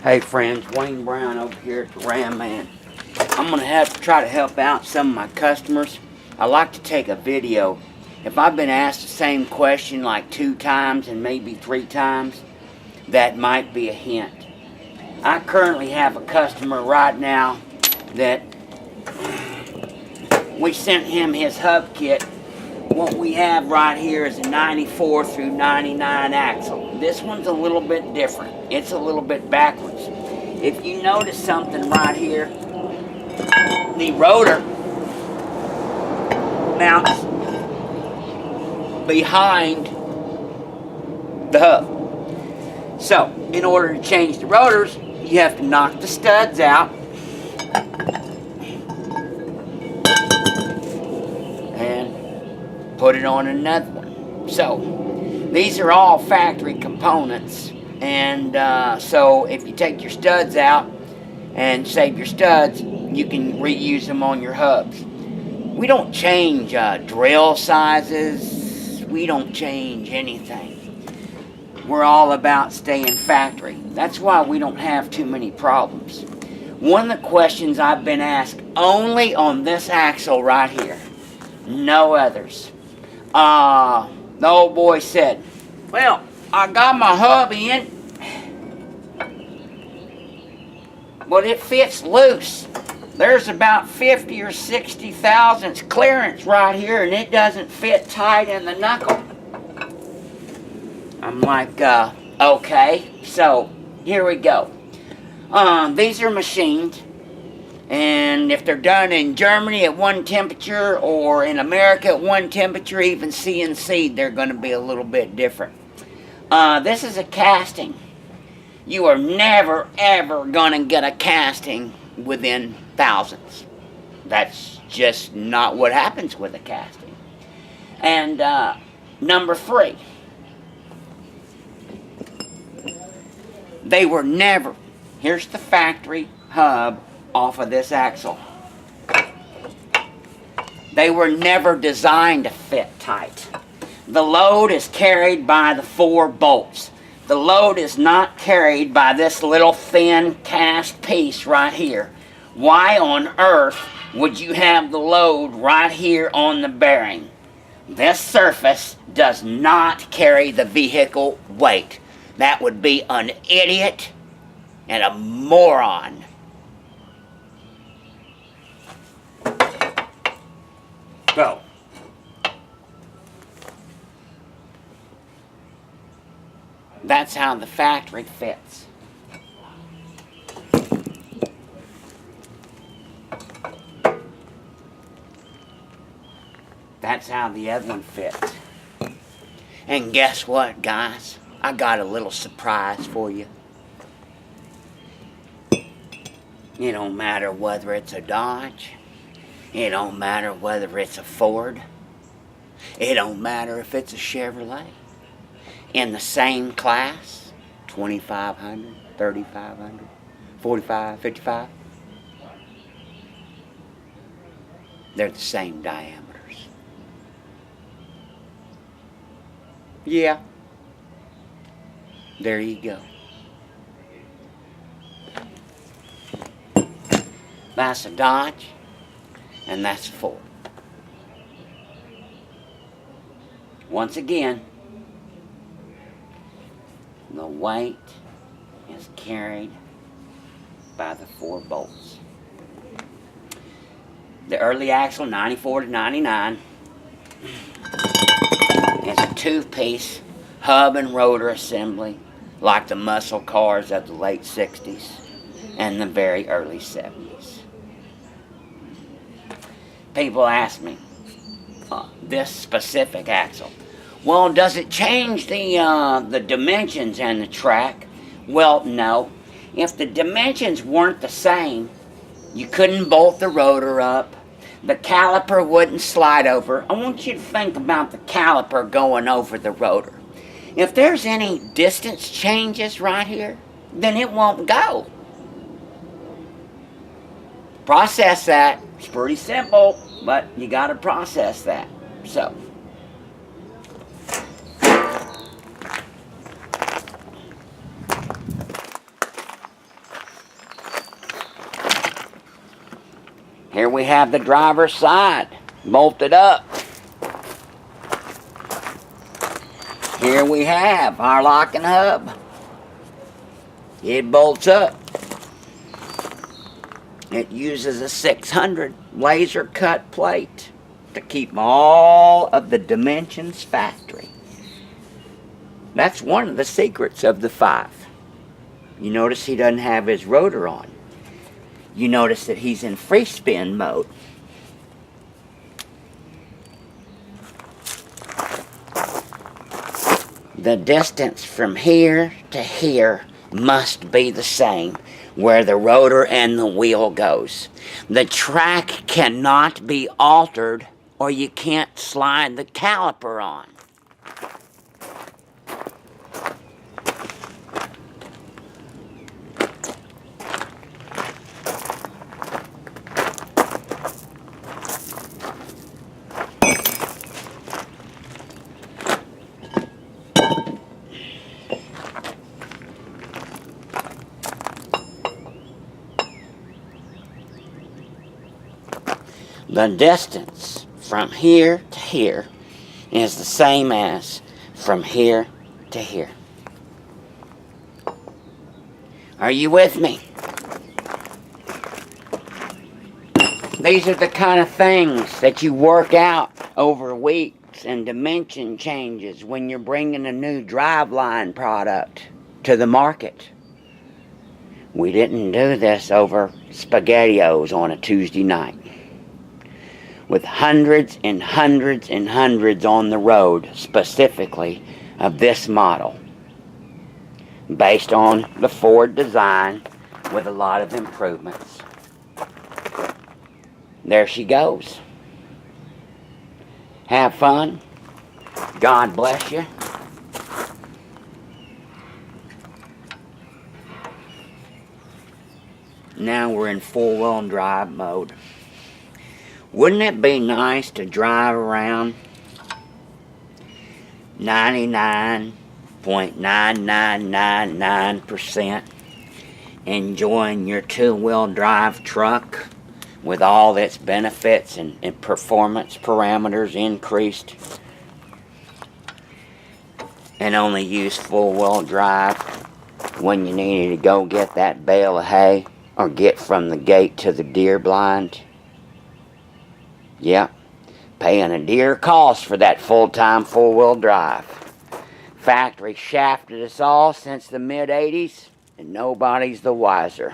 Hey friends, Wayne Brown over here at the Ram Man. I'm going to have to try to help out some of my customers. I like to take a video. If I've been asked the same question like 2 times and maybe 3 times, that might be a hint. I currently have a customer right now that we sent him his hub kit. What we have right here is a 94 through 99 axle. This one's a little bit different. It's a little bit backwards. If you notice something right here, the rotor mounts behind the hub. So, in order to change the rotors, you have to knock the studs out and put it on another one. So, these are all factory components, and so if you take your studs out and save your studs, you can reuse them on your hubs. We don't change drill sizes. We don't change anything. We're all about staying factory. That's why we don't have too many problems. One of the questions I've been asked only on this axle right here, no others. The old boy said, well, I got my hub in, but it fits loose. There's about 50 or 60 thousandths clearance right here, and it doesn't fit tight in the knuckle. I'm like, okay, so here we go. These are machined, and if they're done in Germany at one temperature or in America at one temperature, even CNC, they're going to be a little bit different. This is a casting. You are never, ever going to get a casting within thousandths. That's just not what happens with a casting. And number 3. They were never, here's the factory hub off of this axle. They were never designed to fit tight. The load is carried by the 4 bolts. The load is not carried by this little thin cast piece right here. Why on earth would you have the load right here on the bearing? This surface does not carry the vehicle weight. That would be an idiot and a moron. So, that's how the factory fits. That's how the other one fits. And guess what, guys? I got a little surprise for you. It don't matter whether it's a Dodge. It don't matter whether it's a Ford. It don't matter if it's a Chevrolet. In the same class, 2500, 3500, 45, 55. They're the same diameters. Yeah. There you go. That's a Dodge, and that's a Ford. Once again, the weight is carried by the 4 bolts. The early axle, 94 to 99, is a 2-piece hub and rotor assembly, like the muscle cars of the late 60s and the very early 70s. People ask me, this specific axle, well, does it change the dimensions and the track? Well, no. If the dimensions weren't the same, you couldn't bolt the rotor up. The caliper wouldn't slide over. I want you to think about the caliper going over the rotor. If there's any distance changes right here, then it won't go. Process that. It's pretty simple, but you got to process that. So, Here we have the driver's side bolted up. Here we have our locking hub. It bolts up. It uses a 600 laser cut plate to keep all of the dimensions factory. That's one of the secrets of the 5. You notice he doesn't have his rotor on. You notice that he's in free spin mode. The distance from here to here must be the same where the rotor and the wheel goes. The track cannot be altered or you can't slide the caliper on. The distance from here to here is the same as from here to here. Are you with me? These are the kind of things that you work out over weeks and dimension changes when you're bringing a new driveline product to the market. We didn't do this over SpaghettiOs on a Tuesday night. With hundreds and hundreds and hundreds on the road, specifically of this model, based on the Ford design with a lot of improvements. There she goes. Have fun. God bless you. Now we're in four-wheel drive mode. Wouldn't it be nice to drive around 99.9999% enjoying your two-wheel drive truck with all its benefits and performance parameters increased, and only use four-wheel drive when you needed to go get that bale of hay or get from the gate to the deer blind? Yep, paying a dear cost for that full-time four-wheel drive. Factory shafted us all since the mid-'80s, and nobody's the wiser.